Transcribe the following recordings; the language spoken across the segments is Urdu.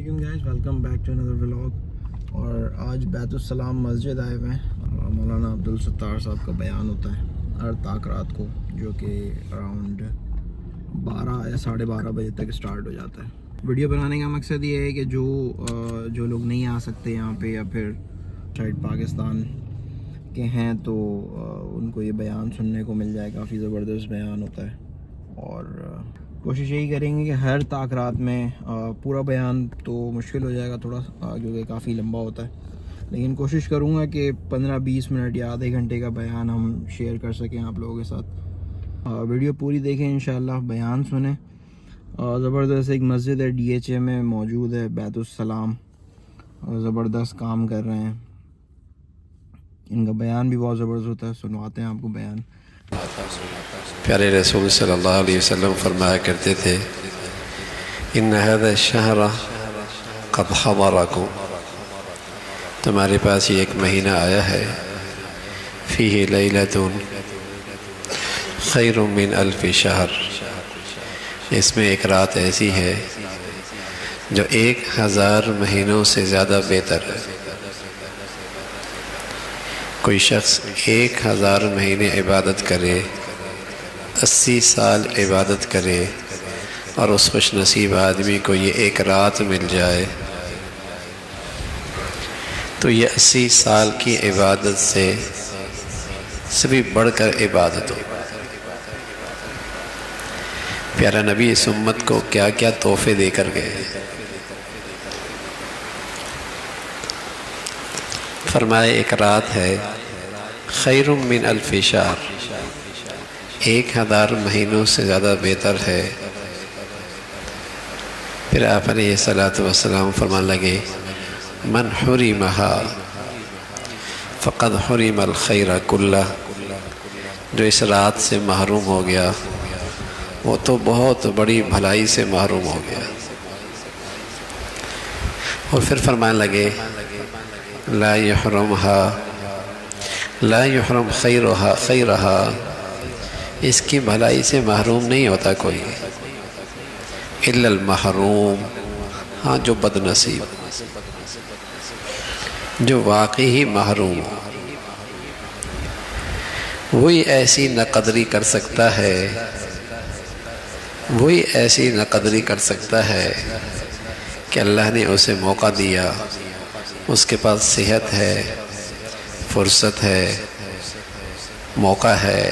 علیکم guys, welcome back to another vlog. اور آج بیت السلام مسجد آئے ہوئے ہیں۔ مولانا عبدالستار صاحب کا بیان ہوتا ہے ہر تاک کو، جو کہ اراؤنڈ 12 یا 12:30 بجے تک اسٹارٹ ہو جاتا ہے۔ ویڈیو بنانے کا مقصد یہ ہے کہ جو لوگ نہیں آ سکتے یہاں پہ یا پھر شاید پاکستان کے ہیں تو ان کو یہ بیان سننے کو مل جائے۔ کافی زبردست بیان ہوتا ہے اور کوشش یہی کریں گے کہ ہر تاک رات میں پورا بیان تو مشکل ہو جائے گا تھوڑا، کیونکہ کافی لمبا ہوتا ہے، لیکن کوشش کروں گا کہ 15-20 منٹ یا آدھے گھنٹے کا بیان ہم شیئر کر سکیں آپ لوگوں کے ساتھ۔ ویڈیو پوری دیکھیں انشاءاللہ، بیان سنیں۔ زبردست ایک مسجد ہے DHA میں موجود ہے، بیت السلام، زبردست کام کر رہے ہیں۔ ان کا بیان بھی بہت زبردست ہوتا ہے، سنواتے ہیں آپ کو بیان۔ پیارے رسول صلی اللہ علیہ وسلم فرمایا کرتے تھے، ان هذا الشہر قد حضرکم، تمہارے پاس یہ ایک مہینہ آیا ہے، فیہ لیلۃ خیر من الف شہر، اس میں ایک رات ایسی ہے جو 1000 مہینوں سے زیادہ بہتر ہے۔ کوئی شخص 1000 مہینے عبادت کرے، 80 سال عبادت کرے، اور اس خوش نصیب آدمی کو یہ ایک رات مل جائے تو یہ 80 سال کی عبادت سے بھی بڑھ کر عبادت ہو۔ پیارا نبی اس امت کو کیا کیا تحفے دے کر گئے۔ فرمائے ایک رات ہے خیر من الف شہر، 1000 مہینوں سے زیادہ بہتر ہے۔ پھر آپ علیہ الصلوۃ والسلام فرمان لگے، من حرمہا فقد حرم الخیر کلہ، جو اس رات سے محروم ہو گیا وہ تو بہت بڑی بھلائی سے محروم ہو گیا۔ اور پھر فرمان لگے، لا يحرم خیرہا، اس کی بھلائی سے محروم نہیں ہوتا کوئی، الا المحروم، ہاں جو بد نصیب، جو واقعی محروم ہو، وہی ایسی ناقدری کر سکتا ہے، وہی ایسی ناقدری کر سکتا ہے کہ اللہ نے اسے موقع دیا، اس کے پاس صحت ہے، فرصت ہے، موقع ہے،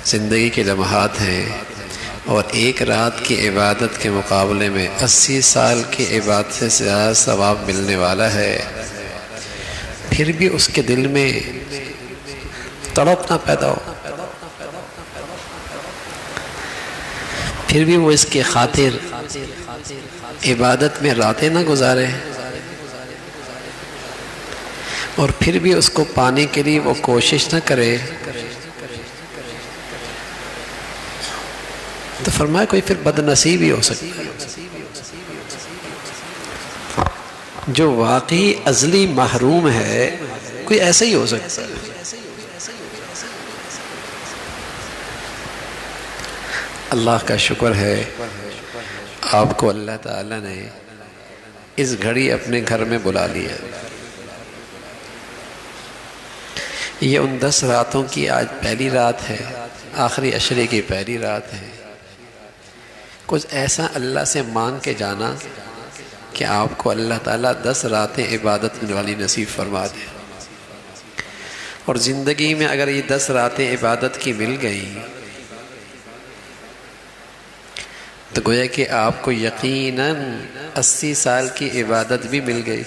زندگی کے لمحات ہیں، اور ایک رات کی عبادت کے مقابلے میں 80 سال کی عبادت سے زیادہ ثواب ملنے والا ہے، پھر بھی اس کے دل میں تڑپ نہ پیدا ہو، پھر بھی وہ اس کی خاطر عبادت میں راتیں نہ گزارے، اور پھر بھی اس کو پانے کے لیے وہ کوشش نہ کرے، تو فرمایا کوئی پھر بد نصیب ہی ہو سکتا ہے۔ جو واقعی ازلی محروم ہے کوئی ایسا ہی ہو سکتا ہے۔ اللہ کا شکر ہے آپ کو اللہ تعالیٰ نے اس گھڑی اپنے گھر میں بلا لیا۔ یہ ان 10 راتوں کی آج پہلی رات ہے، آخری عشرے کی پہلی رات ہے۔ کچھ ایسا اللہ سے مانگ کے جانا کہ آپ کو اللہ تعالیٰ 10 راتیں عبادت والی نصیب فرما دے، اور زندگی میں اگر یہ 10 راتیں عبادت کی مل گئیں تو گویا کہ آپ کو یقیناً 80 سال کی عبادت بھی مل گئی۔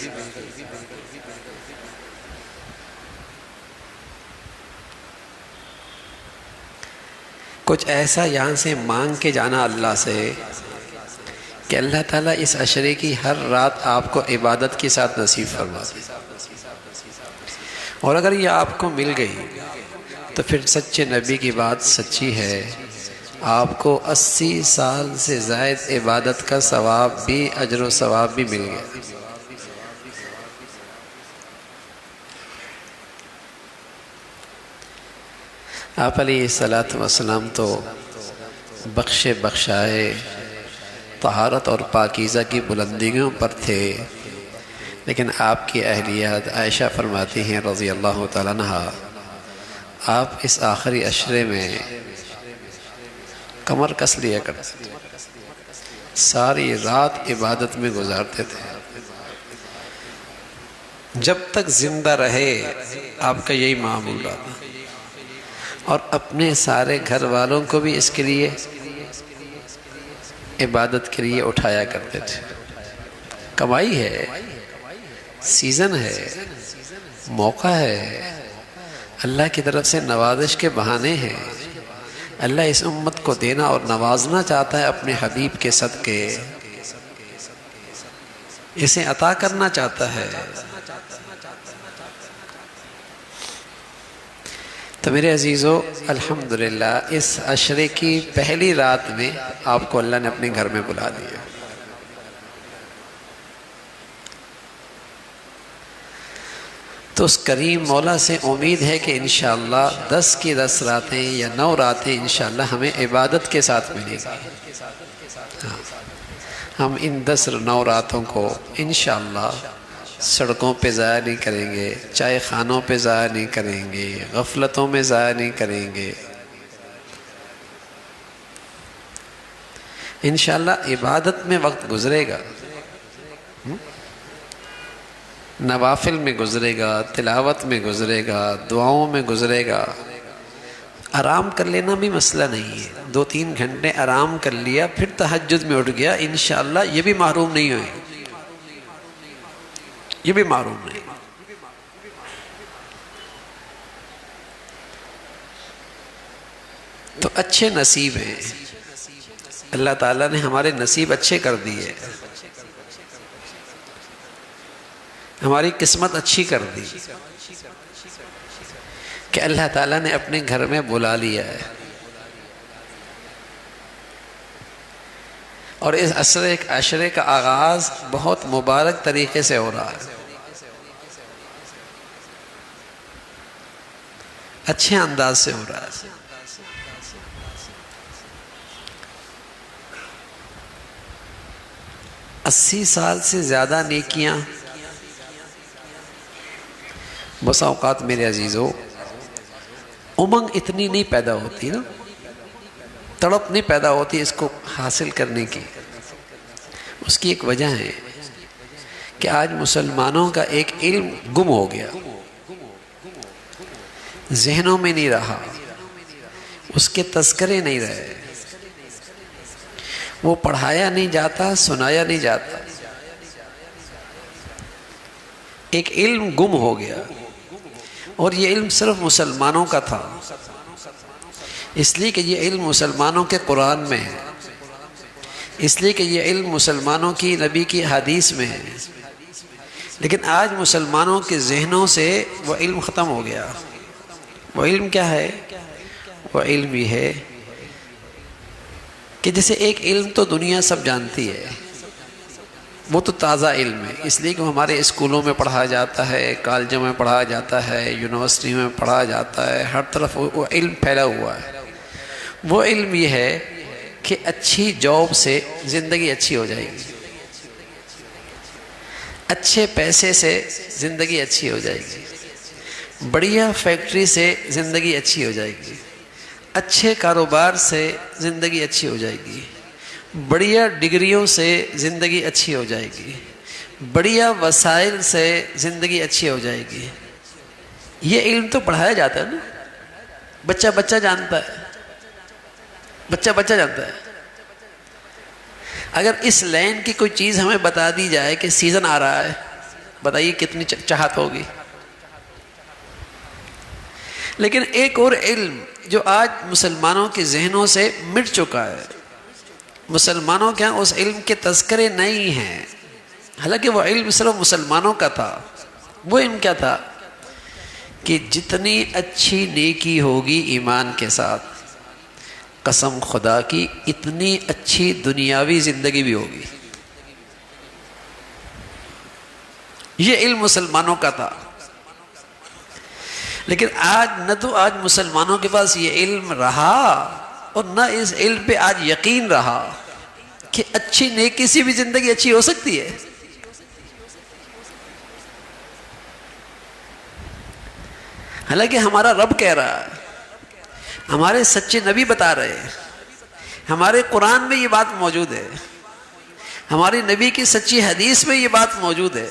کچھ ایسا یہاں سے مانگ کے جانا اللہ سے کہ اللہ تعالیٰ اس عشرے کی ہر رات آپ کو عبادت کے ساتھ نصیب فرما دے، اور اگر یہ آپ کو مل گئی تو پھر سچے نبی کی بات سچی ہے، آپ کو 80 سال سے زائد عبادت کا ثواب بھی، اجر و ثواب بھی مل گیا۔ آپ علیہ الصلوۃ والسلام تو بخشے بخشائے طہارت اور پاکیزہ کی بلندیوں پر تھے، لیکن آپ کی اہلیہ عائشہ فرماتی ہیں رضی اللہ تعالیٰ عنہا، آپ اس آخری عشرے میں کمر کس لیا کرتے تھے، ساری رات عبادت میں گزارتے تھے، جب تک زندہ رہے آپ کا یہی معمول رہا، اور اپنے سارے گھر والوں کو بھی اس کے لیے عبادت کے لیے اٹھایا کرتے تھے۔ کمائی ہے، سیزن ہے، موقع ہے، اللہ کی طرف سے نوازش کے بہانے ہیں، اللہ اس امت کو دینا اور نوازنا چاہتا ہے اپنے حبیب کے صدقے، اسے عطا کرنا چاہتا ہے۔ تو میرے عزیزو، الحمدللہ اس عشرے کی پہلی رات میں آپ کو اللہ نے اپنے گھر میں بلا دیا۔ تو اس کریم مولا سے امید ہے کہ انشاءاللہ 10 کی 10 راتیں یا 9 راتیں انشاءاللہ ہمیں عبادت کے ساتھ ملے گی۔ ہم ان 10-9 راتوں کو انشاءاللہ سڑکوں پہ ضائع نہیں کریں گے، چائے خانوں پہ ضائع نہیں کریں گے، غفلتوں میں ضائع نہیں کریں گے، انشاءاللہ عبادت میں وقت گزرے گا، نوافل میں گزرے گا، تلاوت میں گزرے گا، دعاؤں میں گزرے گا۔ آرام کر لینا بھی مسئلہ نہیں ہے، 2-3 گھنٹے آرام کر لیا، پھر تہجد میں اٹھ گیا، انشاءاللہ یہ بھی محروم نہیں ہوئے، یہ بھی محروم نہیں۔ تو اچھے نصیب ہیں، اللہ تعالیٰ نے ہمارے نصیب اچھے کر دیے، ہماری قسمت اچھی کر دی کہ اللہ تعالیٰ نے اپنے گھر میں بلا لیا ہے، اور اس عشرے کا آغاز بہت مبارک طریقے سے ہو رہا ہے، اچھے انداز سے ہو رہا ہے۔ 80 سال سے زیادہ نیکیاں بس اوقات میرے عزیزو امنگ اتنی نہیں پیدا ہوتی نا، تڑپ نہیں پیدا ہوتی اس کو حاصل کرنے کی۔ اس کی ایک وجہ ہے کہ آج مسلمانوں کا ایک علم گم ہو گیا، ذہنوں میں نہیں رہا، اس کے تذکرے نہیں رہے، وہ پڑھایا نہیں جاتا، سنایا نہیں جاتا، ایک علم گم ہو گیا، اور یہ علم صرف مسلمانوں کا تھا، اس لیے کہ یہ علم مسلمانوں کے قرآن میں ہے، اس لیے کہ یہ علم مسلمانوں کی نبی کی حدیث میں ہے، لیکن آج مسلمانوں کے ذہنوں سے وہ علم ختم ہو گیا۔ وہ علم کیا ہے؟ وہ علم یہ ہے کہ جیسے ایک علم تو دنیا سب جانتی ہے، وہ تو تازہ علم ہے، اس لیے کہ ہمارے اسکولوں میں پڑھا جاتا ہے، کالجوں میں پڑھا جاتا ہے، یونیورسٹی میں پڑھا جاتا ہے، ہر طرف وہ علم پھیلا ہوا ہے۔ وہ علم یہ ہے کہ اچھی جاب سے زندگی اچھی ہو جائے گی، اچھے پیسے سے زندگی اچھی ہو جائے گی، بڑھیا فیکٹری سے زندگی اچھی ہو جائے گی، اچھے کاروبار سے زندگی اچھی ہو جائے گی، بڑھیا ڈگریوں سے زندگی اچھی ہو جائے گی، بڑھیا وسائل سے زندگی اچھی ہو جائے گی۔ یہ علم تو پڑھایا جاتا ہے نا، بچہ بچہ جانتا ہے، بچہ بچہ جانتا ہے۔ اگر اس لائن کی کوئی چیز ہمیں بتا دی جائے کہ سیزن آ رہا ہے، بتائیے کتنی چاہت ہوگی۔ لیکن ایک اور علم جو آج مسلمانوں کے ذہنوں سے مٹ چکا ہے، مسلمانوں کے ہاں اس علم کے تذکرے نہیں ہیں، حالانکہ وہ علم صرف مسلمانوں کا تھا۔ وہ علم کیا تھا کہ جتنی اچھی نیکی ہوگی ایمان کے ساتھ، قسم خدا کی اتنی اچھی دنیاوی زندگی بھی ہوگی۔ یہ علم مسلمانوں کا تھا، لیکن آج نہ تو آج مسلمانوں کے پاس یہ علم رہا، اور نہ اس علم پہ آج یقین رہا کہ اچھی نیکی سے بھی زندگی اچھی ہو سکتی ہے؟ حالانکہ ہمارا رب کہہ رہا ہے، ہمارے سچے نبی بتا رہے ہیں، ہمارے قرآن میں یہ بات موجود ہے، ہماری نبی کی سچی حدیث میں یہ بات موجود ہے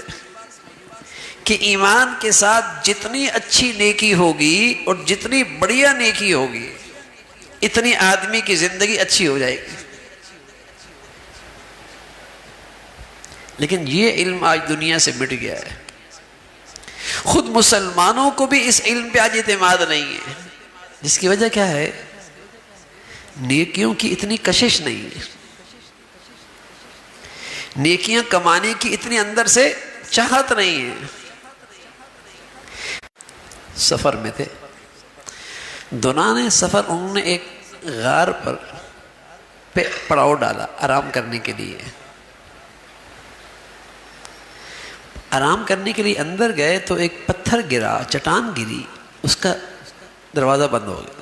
کہ ایمان کے ساتھ جتنی اچھی نیکی ہوگی اور جتنی بڑھیا نیکی ہوگی اتنی آدمی کی زندگی اچھی ہو جائے گی۔ لیکن یہ علم آج دنیا سے مٹ گیا ہے، خود مسلمانوں کو بھی اس علم پہ آج اعتماد نہیں ہے، جس کی وجہ کیا ہے؟ نیکیوں کی اتنی کشش نہیں ہے، نیکیاں کمانے کی اتنی اندر سے چاہت نہیں ہے۔ سفر میں تھے، دونوں سفر، انہوں نے ایک غار پر پڑاؤ ڈالا آرام کرنے کے لیے۔ آرام کرنے کے لیے اندر گئے تو ایک پتھر گرا، چٹان گری، اس کا دروازہ بند ہو گیا۔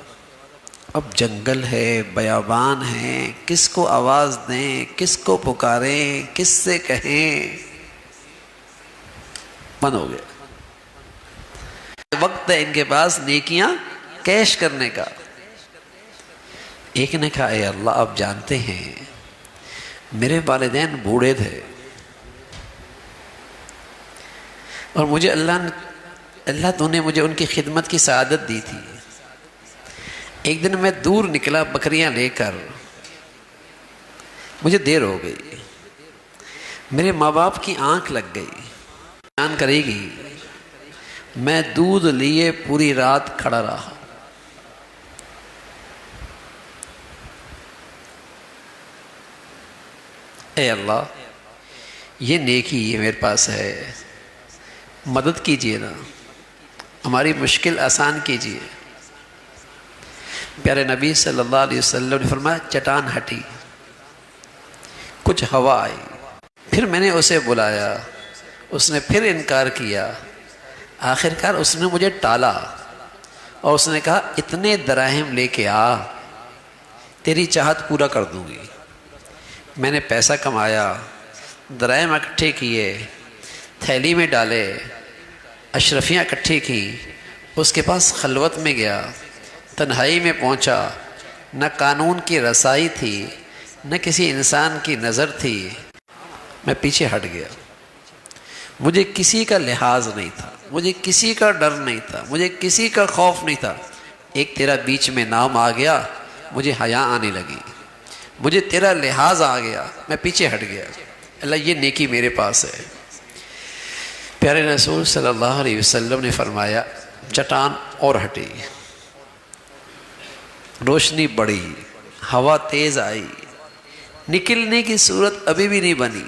اب جنگل ہے، بیابان ہے، کس کو آواز دیں، کس کو پکاریں، کس سے کہیں، بند ہو گیا۔ وقت ہے ان کے پاس نیکیاں کیش کرنے کا۔ ایک نے کہا اے اللہ آپ جانتے ہیں میرے والدین بوڑھے تھے اور مجھے اللہ تو نے مجھے ان کی خدمت کی سعادت دی تھی۔ ایک دن میں دور نکلا بکریاں لے کر، مجھے دیر ہو گئی، میرے ماں باپ کی آنکھ لگ گئی، بیان کرے گی، میں دودھ لیے پوری رات کھڑا رہا۔ اے اللہ یہ نیکی یہ میرے پاس ہے، مدد کیجیے نا، ہماری مشکل آسان کیجیے۔ پیارے نبی صلی اللہ علیہ وسلم نے فرمایا چٹان ہٹی، کچھ ہوا آئی، پھر میں نے اسے بلایا، اس نے پھر انکار کیا، آخر کار اس نے مجھے ٹالا اور اس نے کہا اتنے دراہم لے کے آ، تیری چاہت پورا کر دوں گی۔ میں نے پیسہ کمایا، دراہم اکٹھے کیے، تھیلی میں ڈالے، اشرفیاں اکٹھی کی، اس کے پاس خلوت میں گیا، تنہائی میں پہنچا، نہ قانون کی رسائی تھی، نہ کسی انسان کی نظر تھی، میں پیچھے ہٹ گیا۔ مجھے کسی کا لحاظ نہیں تھا، مجھے کسی کا ڈر نہیں تھا، مجھے کسی کا خوف نہیں تھا۔ ایک تیرا بیچ میں نام آ گیا، مجھے حیا آنے لگی، مجھے تیرا لحاظ آ گیا، میں پیچھے ہٹ گیا۔ اللہ یہ نیکی میرے پاس ہے۔ پیارے رسول صلی اللہ علیہ وسلم نے فرمایا چٹان اور ہٹی، روشنی بڑھی، ہوا تیز آئی، نکلنے کی صورت ابھی بھی نہیں بنی۔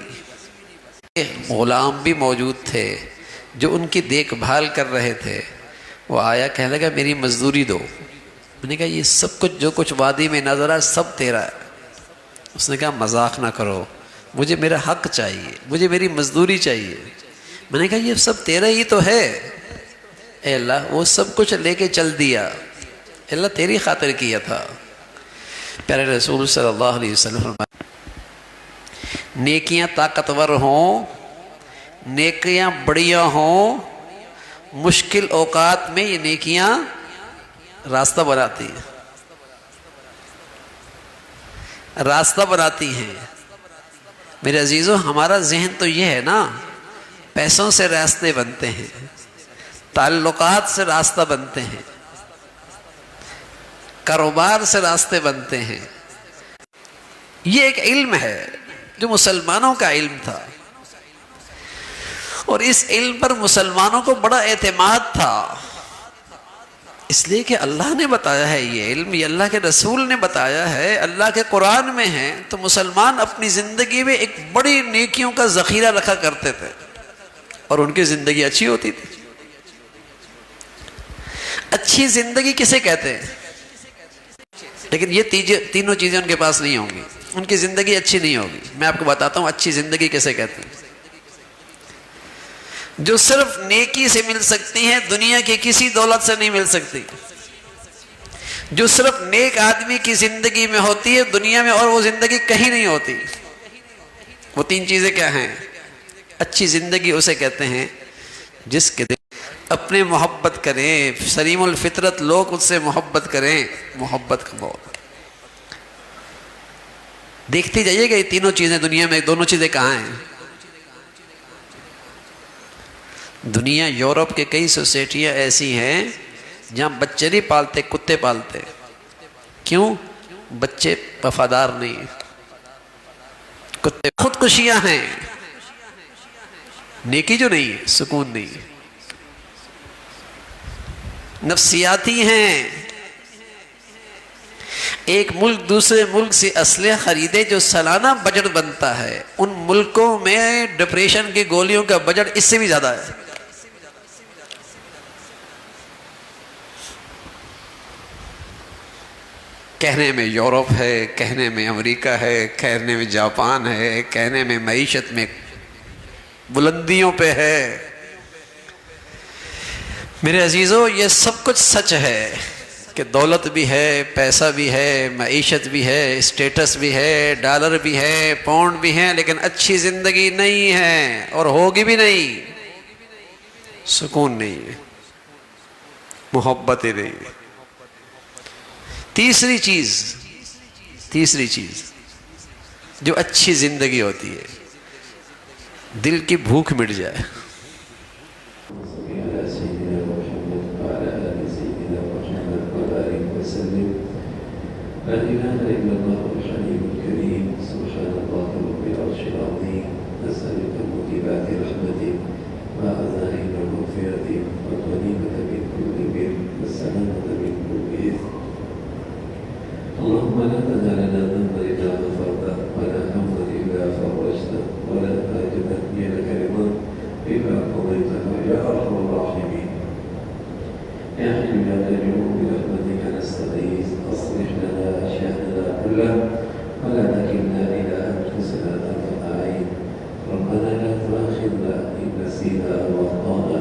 غلام بھی موجود تھے جو ان کی دیکھ بھال کر رہے تھے، وہ آیا کہنے لگا میری مزدوری دو۔ میں نے کہا یہ سب کچھ جو کچھ وادی میں نظر آ سب تیرا ہے۔ اس نے کہا مذاق نہ کرو، مجھے میرا حق چاہیے، مجھے میری مزدوری چاہیے۔ میں نے کہا یہ سب تیرا ہی تو ہے۔ اے اللہ وہ سب کچھ لے کے چل دیا، اللہ تیری خاطر کیا تھا۔ پیارے رسول صلی اللہ علیہ وسلم فرمایا نیکیاں طاقتور ہوں، نیکیاں بڑھیا ہوں، مشکل اوقات میں یہ نیکیاں راستہ بناتی ہیں، راستہ بناتی ہیں۔ میرے عزیزو ہمارا ذہن تو یہ ہے نا، پیسوں سے راستے بنتے ہیں، تعلقات سے راستہ بنتے ہیں، کاروبار سے راستے بنتے ہیں۔ یہ ایک علم ہے جو مسلمانوں کا علم تھا، اور اس علم پر مسلمانوں کو بڑا اعتماد تھا، اس لیے کہ اللہ نے بتایا ہے یہ علم، یہ اللہ کے رسول نے بتایا ہے، اللہ کے قرآن میں ہے، تو مسلمان اپنی زندگی میں ایک بڑی نیکیوں کا ذخیرہ رکھا کرتے تھے اور ان کی زندگی اچھی ہوتی تھی۔ اچھی زندگی کسے کہتے ہیں؟ لیکن یہ تینوں چیزیں ان کے پاس نہیں ہوں گی، ان کی زندگی اچھی نہیں ہوگی۔ میں آپ کو بتاتا ہوں اچھی زندگی کسے کہتے ہیں۔ جو صرف نیکی سے مل سکتی ہیں، دنیا کی کسی دولت سے نہیں مل سکتی، جو صرف نیک آدمی کی زندگی میں ہوتی ہے دنیا میں، اور وہ زندگی کہیں نہیں ہوتی۔ وہ 3 چیزیں کیا ہیں؟ اچھی زندگی اسے کہتے ہیں جس کے دل اپنے محبت کریں، سلیم الفطرت لوگ اس سے محبت کریں، محبت کا ماحول۔ دیکھتے جائیے گا یہ تینوں چیزیں دنیا میں، دونوں چیزیں کہاں ہیں؟ دنیا یورپ کے کئی سوسائٹیاں ایسی ہیں جہاں بچے نہیں پالتے، کتے پالتے۔ کیوں؟ بچے وفادار نہیں، کتے خودکشیاں ہیں، نیکی جو نہیں ہے، سکون نہیں ہے، نفسیاتی ہیں۔ ایک ملک دوسرے ملک سے اسلحہ خریدے جو سالانہ بجٹ بنتا ہے، ان ملکوں میں ڈپریشن کی گولیوں کا بجٹ اس سے بھی زیادہ ہے۔ کہنے میں یورپ ہے، کہنے میں امریکہ ہے، کہنے میں جاپان ہے، کہنے میں معیشت میں بلندیوں پہ ہے۔ میرے عزیزو، یہ سب کچھ سچ ہے کہ دولت بھی ہے، پیسہ بھی ہے، معیشت بھی ہے، اسٹیٹس بھی ہے، ڈالر بھی ہے، پاؤنڈ بھی ہے، لیکن اچھی زندگی نہیں ہے اور ہوگی بھی نہیں۔ سکون نہیں ہے، محبت ہی نہیں ہے۔ تیسری چیز جو اچھی زندگی ہوتی ہے، دل کی بھوک مٹ جائے۔ لا إله إلا الله الحليم الكريم سبحان الله رب العرش العظيم نسألك موجبات رحمتك وعزائم مغفرتك والغنيمة من كل بر والسلامة من كل إثم اللهم لا تدع لنا ذنبا إلا غفرته ولا هما إلا فرجته ولا حاجة هي لك رضا إلا قضيتها يا أرحم الراحمين يا حي يا قيوم برحمتك نستغيث أصلح لنا شأننا كله ولا تكلنا إلى أنفسنا طرفة عين ربنا لا تؤاخذنا إن نسينا أو أخطأنا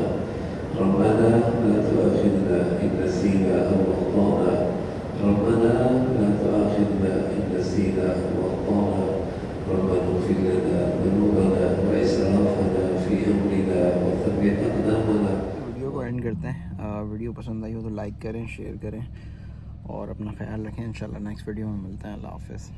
ربنا لا تؤاخذنا إن نسينا أو أخطأنا ربنا لا تؤاخذنا إن نسينا أو أخطأنا ربنا اغفر لنا ذنوبنا وإسرافنا في أمرنا وثبت أقدامنا۔ ویڈیو کو اینڈ کرتے ہیں۔ ویڈیو پسند آئی ہو تو لائک کریں، شیئر کریں اور اپنا خیال رکھیں۔ انشاءاللہ نیکسٹ ویڈیو میں ملتے ہیں۔ اللہ حافظ۔